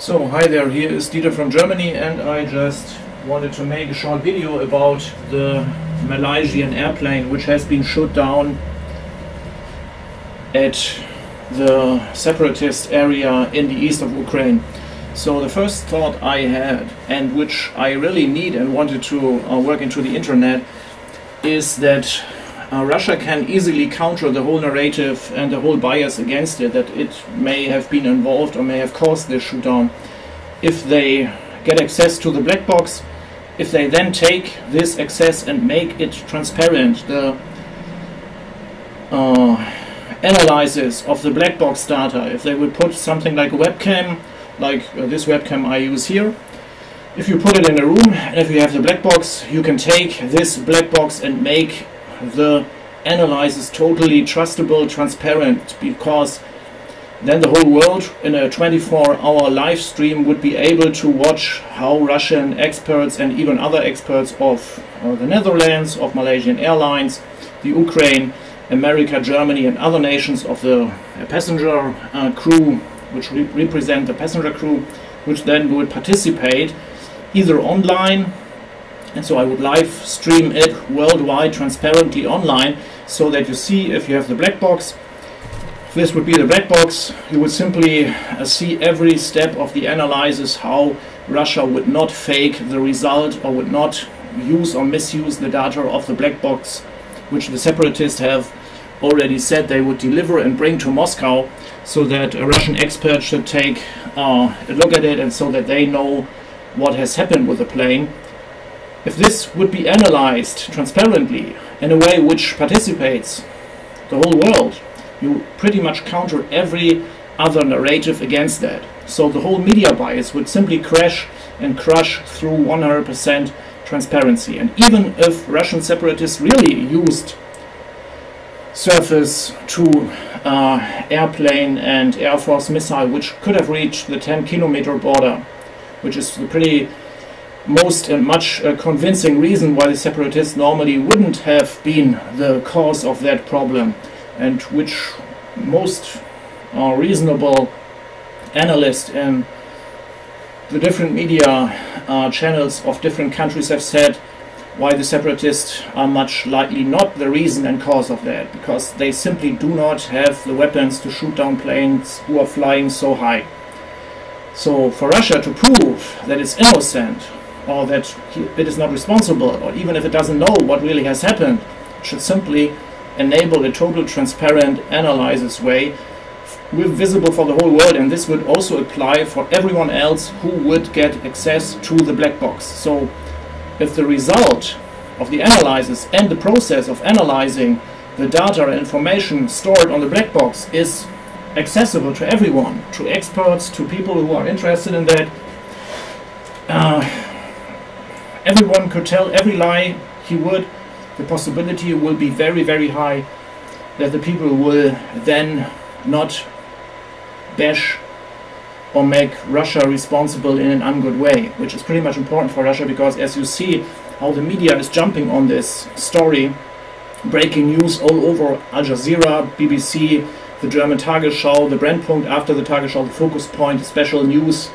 So, hi there, here is Dieter from Germany, and I just wanted to make a short video about the Malaysian airplane which has been shot down at the separatist area in the east of Ukraine. So the first thought I had, and which I really need and wanted to work into the internet, is that Russia can easily counter the whole narrative and the whole bias against it, that it may have been involved or may have caused this shootdown, if they get access to the black box. If they then take this access and make it transparent, the analysis of the black box data, if they would put something like a webcam, like this webcam I use here, if you put it in a room and if you have the black box, you can take this black box and make the analysis totally trustable, transparent, because then the whole world in a 24-hour live stream would be able to watch how Russian experts and even other experts of the Netherlands, of Malaysian Airlines, the Ukraine, America, Germany and other nations of the passenger crew, which represent the passenger crew, which then would participate either online, and so I would live stream it worldwide transparently online, so that you see if you have the black box. This would be the black box. You would simply see every step of the analysis, how Russia would not fake the result or would not use or misuse the data of the black box, which the separatists have already said they would deliver and bring to Moscow, so that a Russian expert should take a look at it, and so that they know what has happened with the plane. If this would be analyzed transparently in a way which participates the whole world, you pretty much counter every other narrative against that. So the whole media bias would simply crash and crush through 100% transparency. And even if Russian separatists really used surface to airplane and Air Force missile, which could have reached the 10-kilometer border, which is the pretty most and much convincing reason why the separatists normally wouldn't have been the cause of that problem, and which most reasonable analysts in the different media channels of different countries have said why the separatists are much likely not the reason and cause of that, because they simply do not have the weapons to shoot down planes who are flying so high. So for Russia to prove that it's innocent, or that it is not responsible, or even if it doesn't know what really has happened, it should simply enable a total transparent analysis way visible for the whole world. And this would also apply for everyone else who would get access to the black box. So if the result of the analysis and the process of analyzing the data and information stored on the black box is accessible to everyone, to experts, to people who are interested in that, everyone could tell every lie he would. The possibility will be very, very high that the people will then not bash or make Russia responsible in an ungood way, which is pretty much important for Russia, because as you see how the media is jumping on this story, breaking news all over Al Jazeera, BBC, the German Tagesschau, the Brennpunkt after the Tagesschau, the Focus Point, special news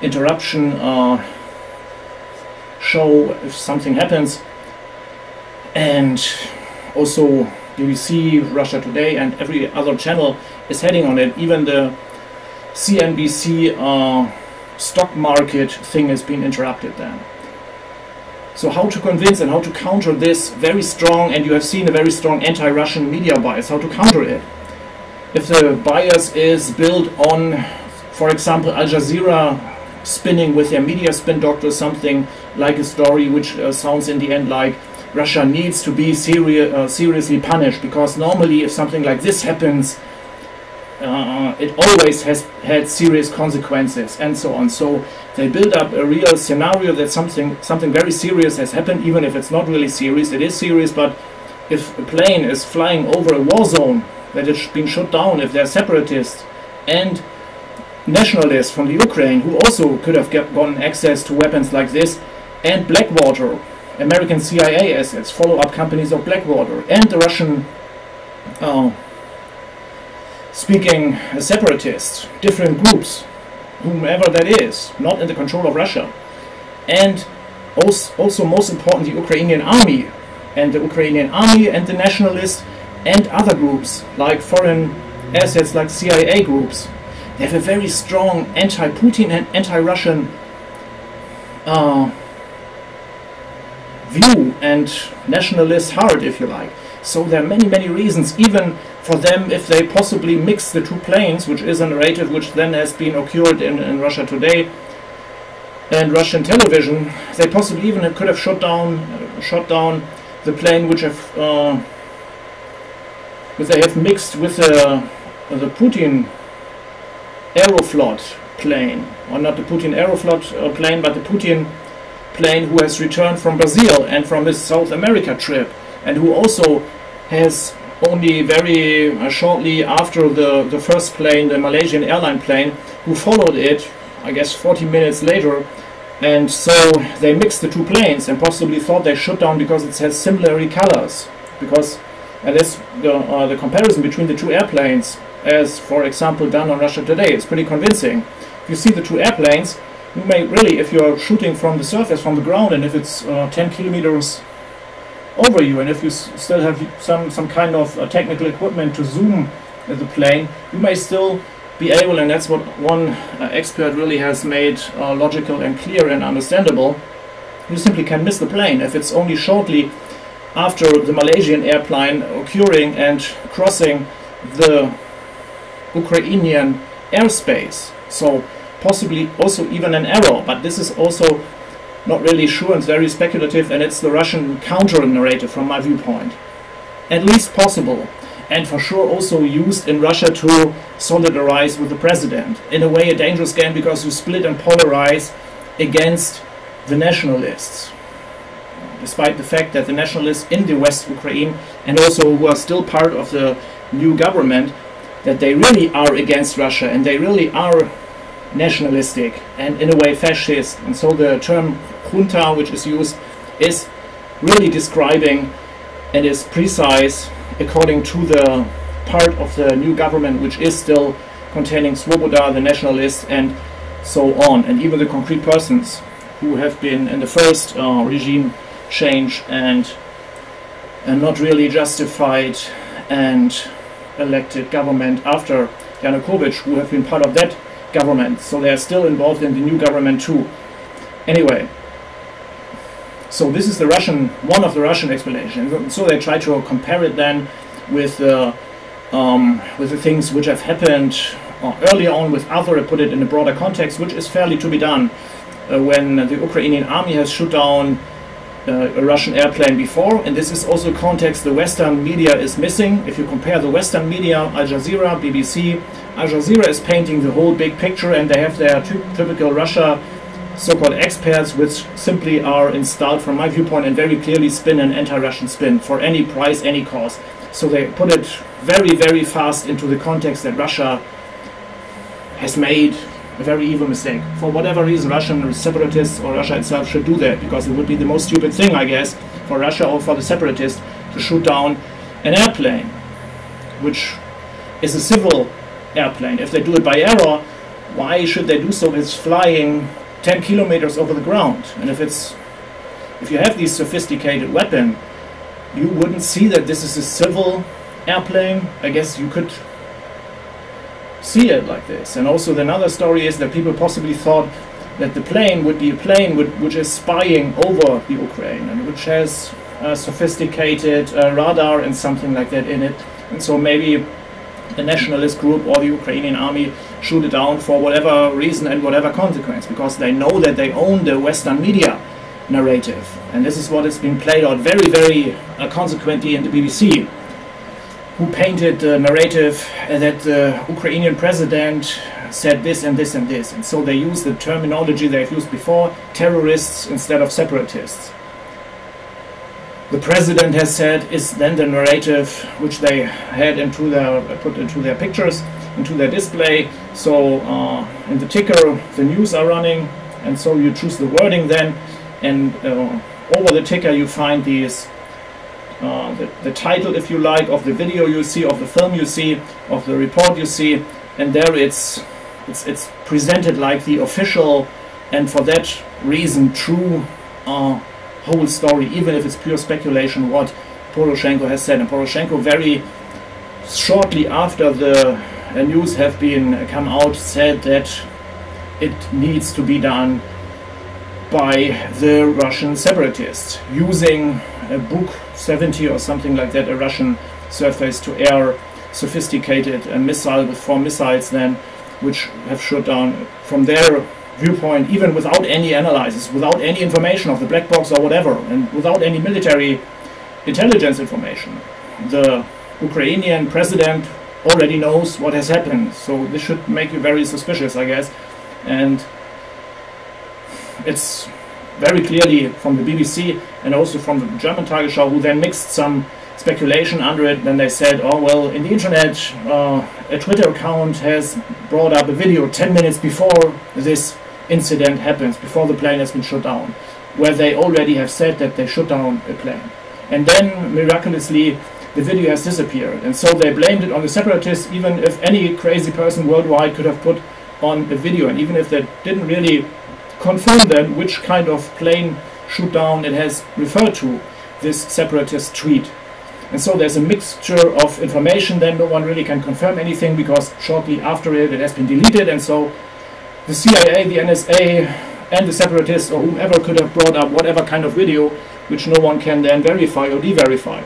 interruption show if something happens, and also BBC, Russia Today and every other channel is heading on it. Even the CNBC stock market thing has been interrupted then. So how to convince and how to counter this very strong, and you have seen a very strong anti-Russian media bias, how to counter it. If the bias is built on, for example, Al Jazeera spinning with their media spin doctor something like a story which sounds in the end like Russia needs to be seriously punished, because normally if something like this happens, it always has had serious consequences and so on. So they build up a real scenario that something very serious has happened, even if it's not really serious. It is serious, but if a plane is flying over a war zone that has been shot down, if they're separatists and nationalists from the Ukraine who also could have gotten access to weapons like this, and Blackwater, American CIA assets, follow-up companies of Blackwater, and the Russian speaking separatists, different groups, whomever that is, not in the control of Russia. And also most important, the Ukrainian army, and the nationalists and other groups like foreign assets like CIA groups. They have a very strong anti-Putin and anti-Russian view and nationalist heart, if you like. So there are many reasons, even for them, if they possibly mix the two planes, which is a narrative which then has been occurred in Russia Today and Russian television, they possibly even could have shot down the plane which they have mixed with the Putin Aeroflot plane, or not the Putin Aeroflot plane, but the Putin plane who has returned from Brazil and from his South America trip, and who also has only very shortly after the first plane, the Malaysian Airlines plane, who followed it, I guess 40 minutes later. And so they mixed the two planes and possibly thought they shot down because it has similar colors. Because that's the comparison between the two airplanes, as for example done on Russia Today. It's pretty convincing. If you see the two airplanes, you may really, if you're shooting from the surface, from the ground, and if it's 10 kilometers over you, and if you still have some kind of technical equipment to zoom the plane, you may still be able, and that's what one expert really has made logical and clear and understandable, you simply can miss the plane if it's only shortly after the Malaysian airplane occurring and crossing the Ukrainian airspace. So possibly also even an error, but this is also not really sure and very speculative, and it's the Russian counter-narrative from my viewpoint. At least possible, and for sure also used in Russia to solidarize with the president. In a way a dangerous game, because you split and polarize against the nationalists. Despite the fact that the nationalists in the West Ukraine, and also who are still part of the new government, that they really are against Russia, and they really are nationalistic and in a way fascist. And so the term junta, which is used, is really describing and is precise according to the part of the new government which is still containing Svoboda, the nationalists, and so on, and even the concrete persons who have been in the first regime change and not really justified and elected government after Yanukovych, who have been part of that government. So they are still involved in the new government too. Anyway, so this is the Russian, one of the Russian explanations. So they try to compare it then with the things which have happened earlier on with other, put it in a broader context, which is fairly to be done when the Ukrainian army has shot down a Russian airplane before. And this is also a context the Western media is missing. If you compare the Western media, Al Jazeera, BBC, Al Jazeera is painting the whole big picture, and they have their typical Russia so-called experts, which simply are installed from my viewpoint and very clearly spin an anti-Russian spin for any price, any cost. So they put it very fast into the context that Russia has made a very evil mistake. For whatever reason, Russian separatists or Russia itself should do that, because it would be the most stupid thing, I guess, for Russia or for the separatists to shoot down an airplane, which is a civil airplane. If they do it by error, why should they do so? It's flying 10 kilometers over the ground. And if you have these sophisticated weapon, you wouldn't see that this is a civil airplane. I guess you could see it like this. And also another story is that people possibly thought that the plane would be a plane which is spying over the Ukraine and which has sophisticated radar and something like that in it. And so maybe the nationalist group or the Ukrainian army shoot it down for whatever reason and whatever consequence, because they know that they own the Western media narrative. And this is what is being played out very consequently in the BBC, who painted the narrative that the Ukrainian president said this and this and this. And so they use the terminology they've used before, terrorists instead of separatists. The president has said is then the narrative which they had put into their pictures, into their display. So in the ticker the news are running, and so you choose the wording then, and over the ticker you find these the title, if you like, of the video you see, of the film you see, of the report you see, and there it's it's presented like the official and for that reason true whole story, even if it's pure speculation what Poroshenko has said. And Poroshenko very shortly after the news have been come out said that it needs to be done by the Russian separatists using a Buk 70 or something like that, a Russian surface-to-air sophisticated missile with 4 missiles then, which have shot down from their viewpoint, even without any analysis, without any information of the black box or whatever, and without any military intelligence information. The Ukrainian president already knows what has happened, so this should make you very suspicious, I guess. And it's very clearly from the BBC and also from the German Tagesschau, who then mixed some speculation under it. Then they said, oh well, in the internet a Twitter account has brought up a video 10 minutes before this incident happens, before the plane has been shot down, where they already have said that they shot down a plane. And then miraculously the video has disappeared, and so they blamed it on the separatists, even if any crazy person worldwide could have put on a video, and even if they didn't really confirm then which kind of plane shoot down it has referred to, this separatist tweet. And so there's a mixture of information, then no one really can confirm anything because shortly after it has been deleted, and so the CIA, the NSA and the separatists or whomever could have brought up whatever kind of video which no one can then verify or de-verify,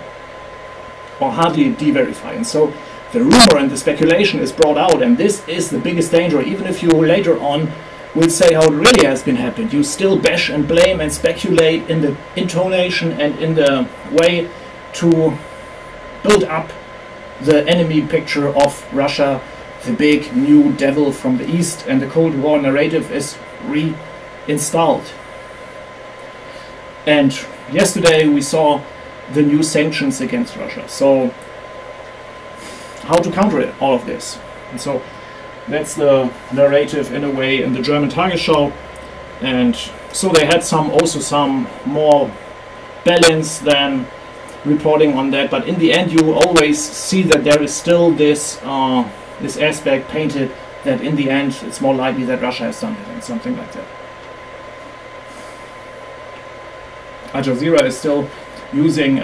or hardly de-verify. And so the rumor and the speculation is brought out, and this is the biggest danger. Even if you later on will say how it really has been happened, you still bash and blame and speculate in the intonation and in the way to build up the enemy picture of Russia, the big new devil from the east, and the Cold War narrative is reinstalled. And yesterday we saw the new sanctions against Russia. So how to counter it, all of this? And so that's the narrative in a way in the German Tagesschau. And so they had also some more balance than reporting on that, but in the end you always see that there is still this this aspect painted that in the end it's more likely that Russia has done it and something like that. Al Jazeera is still using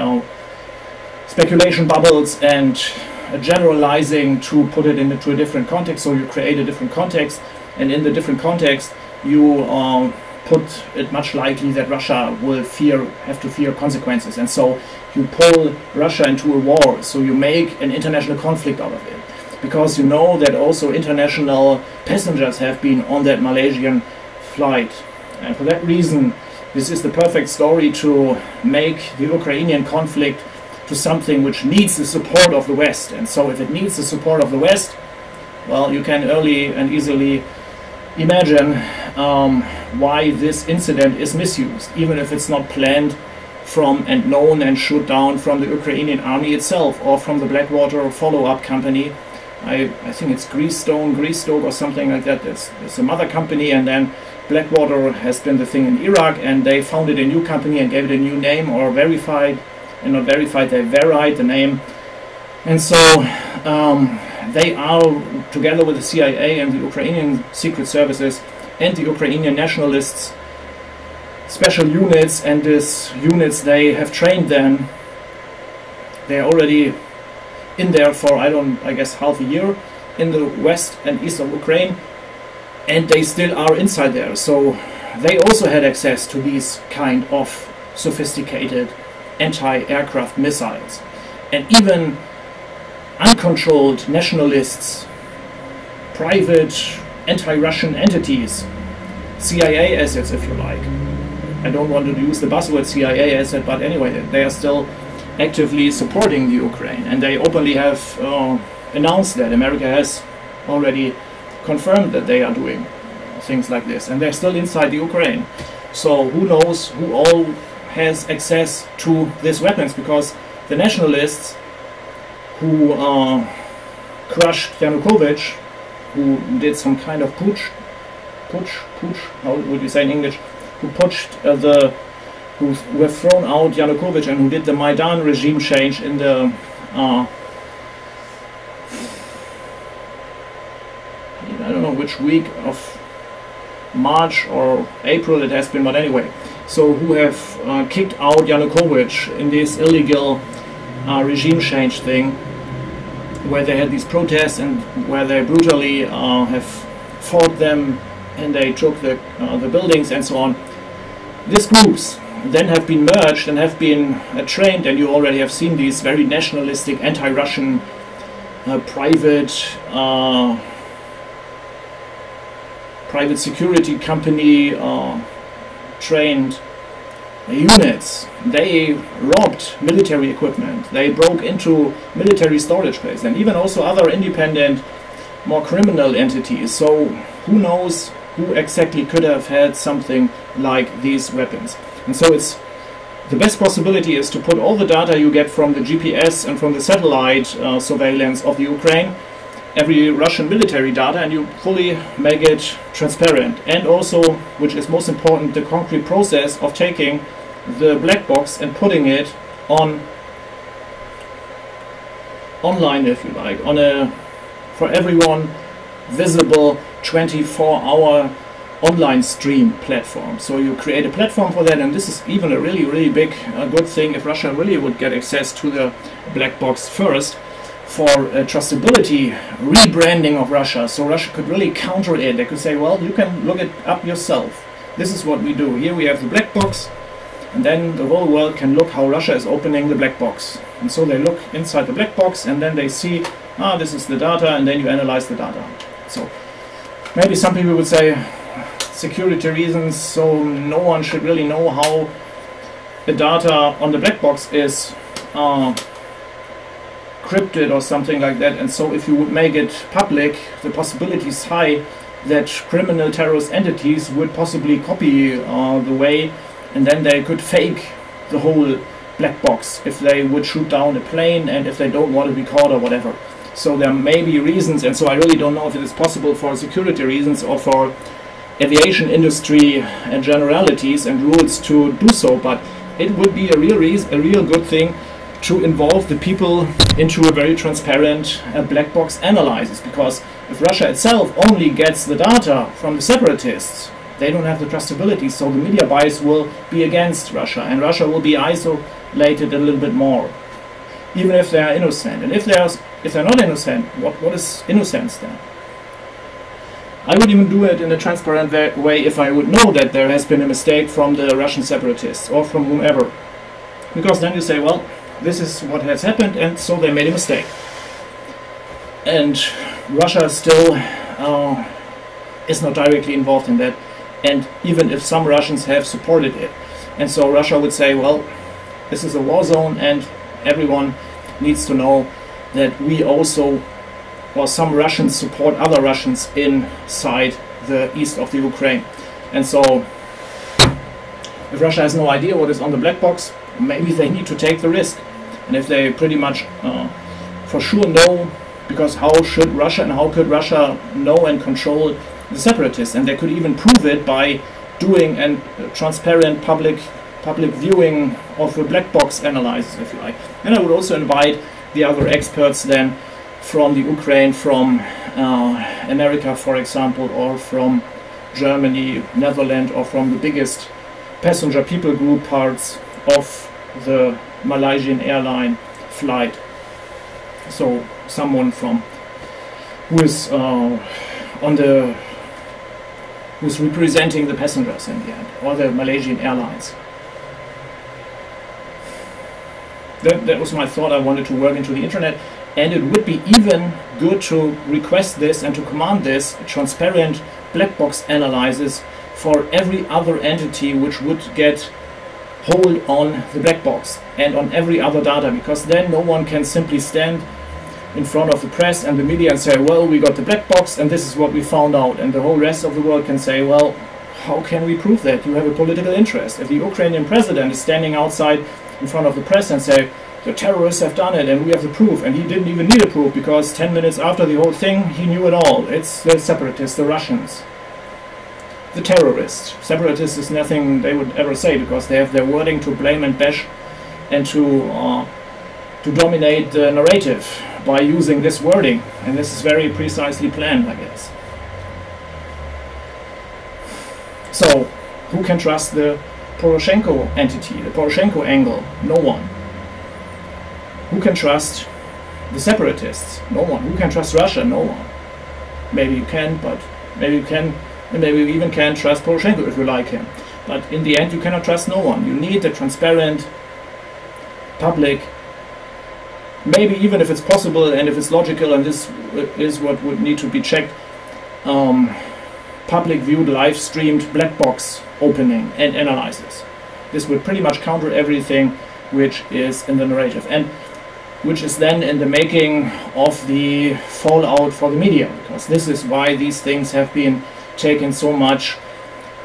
speculation bubbles and generalizing to put it into a different context, so you create a different context, and in the different context you put it much likely that Russia will have to fear consequences, and so you pull Russia into a war, so you make an international conflict out of it, because you know that also international passengers have been on that Malaysian flight, and for that reason this is the perfect story to make the Ukrainian conflict to something which needs the support of the West. And so if it needs the support of the West, well, you can early and easily imagine why this incident is misused, even if it's not planned from and known and shot down from the Ukrainian army itself or from the Blackwater follow-up company. I think it's Greystone or something like that. It's a mother company, and then Blackwater has been the thing in Iraq, and they founded a new company and gave it a new name, or verified, and not verified, they varied the name. And so they are, together with the CIA and the Ukrainian secret services and the Ukrainian nationalists, special units, and these units they have trained them. They are already in there for I guess half a year in the west and east of Ukraine, and they still are inside there. So they also had access to these kind of sophisticated anti-aircraft missiles, and even uncontrolled nationalists, private anti-Russian entities, CIA assets if you like. I don't want to use the buzzword CIA asset, but anyway, they are still actively supporting the Ukraine, and they openly have announced that. America has already confirmed that they are doing things like this, and they're still inside the Ukraine. So who knows who all has access to these weapons, because the nationalists who crushed Yanukovych, who did some kind of putsch, how would you say in English, who who have thrown out Yanukovych and who did the Maidan regime change in the I don't know, which week of March or April it has been, but anyway, so who have kicked out Yanukovych in this illegal regime change thing, where they had these protests and where they brutally have fought them and they took the buildings and so on. These groups then have been merged and have been trained, and you already have seen these very nationalistic, anti-Russian, private security company trained units. They robbed military equipment, they broke into military storage places, and even also other independent, more criminal entities. So who knows who exactly could have had something like these weapons. And so it's the best possibility is to put all the data you get from the GPS and from the satellite surveillance of the Ukraine, every Russian military data, and you fully make it transparent. And also, which is most important, the concrete process of taking the black box and putting it on online, if you like, on a for everyone visible 24-hour online stream platform. So you create a platform for that, and this is even a really big good thing if Russia really would get access to the black box first, for trustability, rebranding of Russia, so Russia could really counter it. They could say, well, you can look it up yourself. This is what we do. Here we have the black box, and then the whole world can look how Russia is opening the black box. And so they look inside the black box, and then they see, this is the data, and then you analyze the data. So maybe some people would say security reasons, so no one should really know how the data on the black box is encrypted or something like that. And so if you would make it public, the possibility is high that criminal terrorist entities would possibly copy the way, and then they could fake the whole black box if they would shoot down a plane and if they don't want to be caught or whatever. So there may be reasons, and so I really don't know if it is possible for security reasons or for aviation industry and generalities and rules to do so, but it would be a real good thing to involve the people into a very transparent black box analysis, because if Russia itself only gets the data from the separatists, they don't have the trustability, so the media bias will be against Russia, and Russia will be isolated a little bit more, even if they are innocent. And if they're not innocent, what is innocence then? I would even do it in a transparent way if I would know that there has been a mistake from the Russian separatists or from whomever, because then you say, well, this is what has happened, and so they made a mistake. And Russia still is not directly involved in that, and even if some Russians have supported it. And so Russia would say, well, this is a war zone, and everyone needs to know that we also, or some Russians support other Russians inside the east of the Ukraine. And so if Russia has no idea what is on the black box, maybe they need to take the risk. And if they pretty much for sure know, because how should Russia and how could Russia know and control the separatists? And they could even prove it by doing a transparent public viewing of the black box analysis, if you like. And I would also invite the other experts then from the Ukraine, from America, for example, or from Germany, Netherlands, or from the biggest passenger people group parts of the Malaysian Airlines flight. So someone from who is who's representing the passengers in the end, or the Malaysian Airlines. That was my thought. I wanted to work into the internet, and it would be even good to request this and to command this transparent black box analysis for every other entity which would get hold on the black box and on every other data, because then no one can simply stand in front of the press and the media and say, well, we got the black box and this is what we found out, and the whole rest of the world can say, well, how can we prove that? You have a political interest. If the Ukrainian president is standing outside in front of the press and say, the terrorists have done it and we have the proof, and he didn't even need a proof because 10 minutes after the whole thing he knew it all. It's the separatists, the Russians, the terrorists. Separatists is nothing they would ever say, because they have their wording to blame and bash and to dominate the narrative by using this wording, and this is very precisely planned, I guess. So who can trust the Poroshenko entity, the Poroshenko angle? No one. Who can trust the separatists? No one. Who can trust Russia? No one. Maybe you can, but maybe you can, and maybe you even can trust Poroshenko if you like him. But in the end, you cannot trust no one. You need a transparent, public, maybe even if it's possible and if it's logical, and this is what would need to be checked, public viewed, live streamed black box opening and analysis. This would pretty much counter everything which is in the narrative, and which is then in the making of the fallout for the media, because this is why these things have been taken so much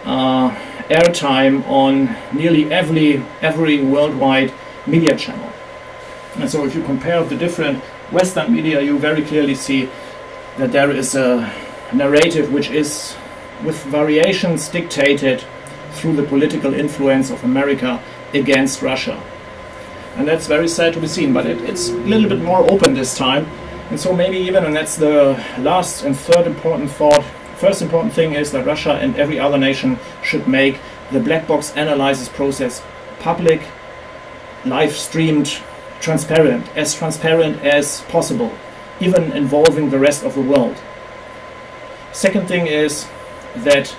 airtime on nearly every worldwide media channel. And so if you compare the different Western media, you very clearly see that there is a narrative which is with variations dictated through the political influence of America against Russia. And that's very sad to be seen, but it's a little bit more open this time. And so maybe even, and that's the last and third important thought, first important thing is that Russia and every other nation should make the black box analysis process public, live streamed, transparent as possible, even involving the rest of the world. Second thing is that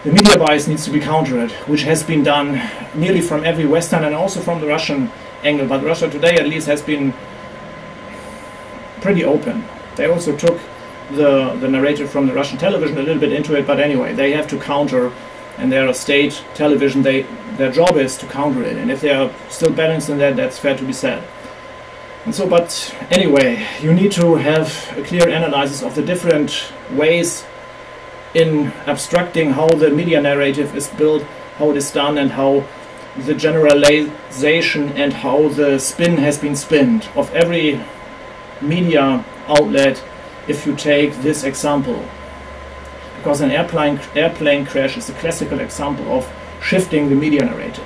the media bias needs to be countered, which has been done nearly from every Western and also from the Russian angle. But Russia today at least has been pretty open. They also took the narrative from the Russian television a little bit into it, but anyway, they have to counter, and they're a state television, their job is to counter it. And if they are still balanced in that, that's fair to be said. And so, but anyway, you need to have a clear analysis of the different ways in abstracting how the media narrative is built, how it is done, and how the generalization and how the spin has been spinned of every media outlet, if you take this example. Because an airplane crash is a classical example of shifting the media narrative.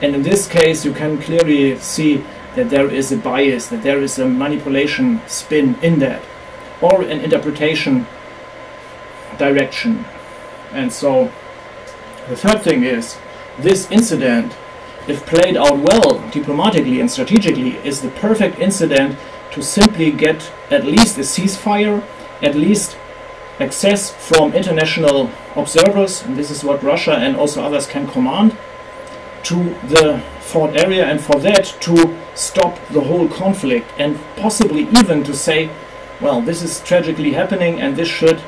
And in this case, you can clearly see that there is a bias, that there is a manipulation spin in that, or an interpretation direction. And so the third thing is, this incident, if played out well diplomatically and strategically, is the perfect incident to simply get at least a ceasefire, at least access from international observers, and this is what Russia and also others can command, to the fought area, and for that to stop the whole conflict, and possibly even to say, well, this is tragically happening and this should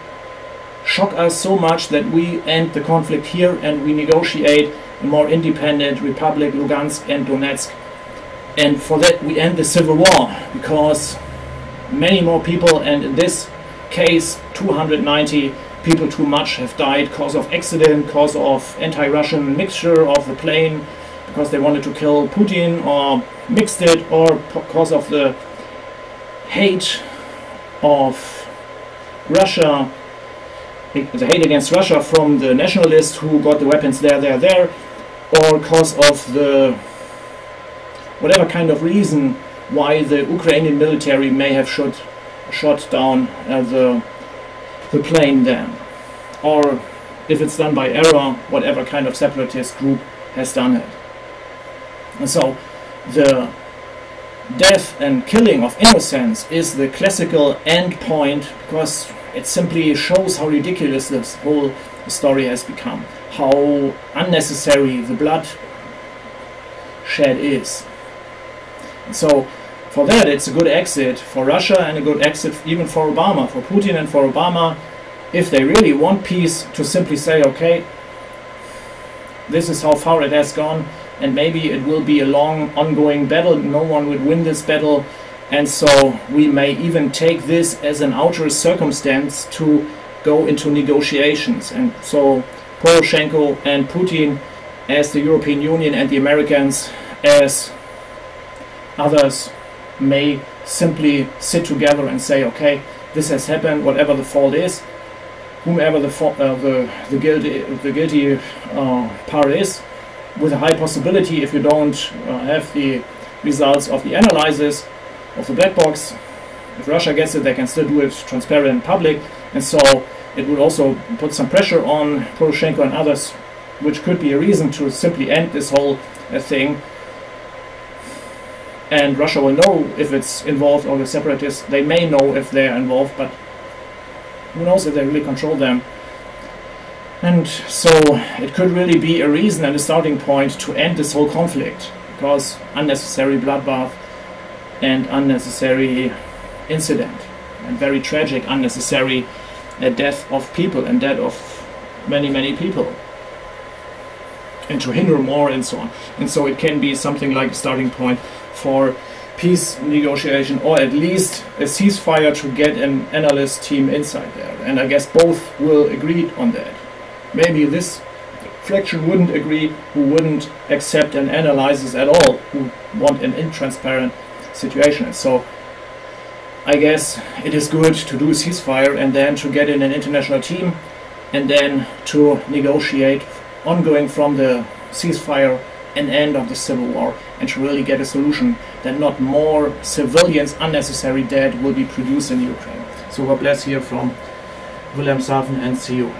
shock us so much that we end the conflict here and we negotiate a more independent republic, Lugansk and Donetsk, and for that we end the civil war, because many more people, and in this case 290 people too much, have died cause of accident, cause of anti-Russian mixture of the plane, because they wanted to kill Putin or mixed it, or because of the hate of Russia, the hate against Russia from the nationalists who got the weapons there, or because of the whatever kind of reason why the Ukrainian military may have shot down the plane then, or if it's done by error, whatever kind of separatist group has done it. And so the death and killing of innocents is the classical end point, because it simply shows how ridiculous this whole story has become, how unnecessary the blood shed is. And so for that, it's a good exit for Russia and a good exit even for Obama, for Putin and for Obama, if they really want peace, to simply say, okay, this is how far it has gone, and maybe it will be a long ongoing battle, no one would win this battle, and so we may even take this as an outer circumstance to go into negotiations. And so Poroshenko and Putin, as the European Union and the Americans, as others, may simply sit together and say, okay, this has happened, whatever the fault is, whomever the guilty part is, with a high possibility, if you don't have the results of the analysis of the black box, if Russia gets it, they can still do it transparent and public. And so it would also put some pressure on Poroshenko and others, which could be a reason to simply end this whole thing. And Russia will know if it's involved, or the separatists, they may know if they're involved, but who knows if they really control them. And so it could really be a reason and a starting point to end this whole conflict, because unnecessary bloodbath and unnecessary incident and very tragic unnecessary death of people and death of many people, and to hinder more and so on. And so it can be something like a starting point for peace negotiation, or at least a ceasefire to get an analyst team inside there. And I guess both will agree on that. Maybe this fraction wouldn't agree, who wouldn't accept an analysis at all, who want an intransparent situation. So I guess it is good to do a ceasefire and then to get in an international team and then to negotiate ongoing from the ceasefire an end of the civil war, and to really get a solution that not more civilians, unnecessary dead, will be produced in Ukraine. So God bless here from Wilhelmshaven, and see you.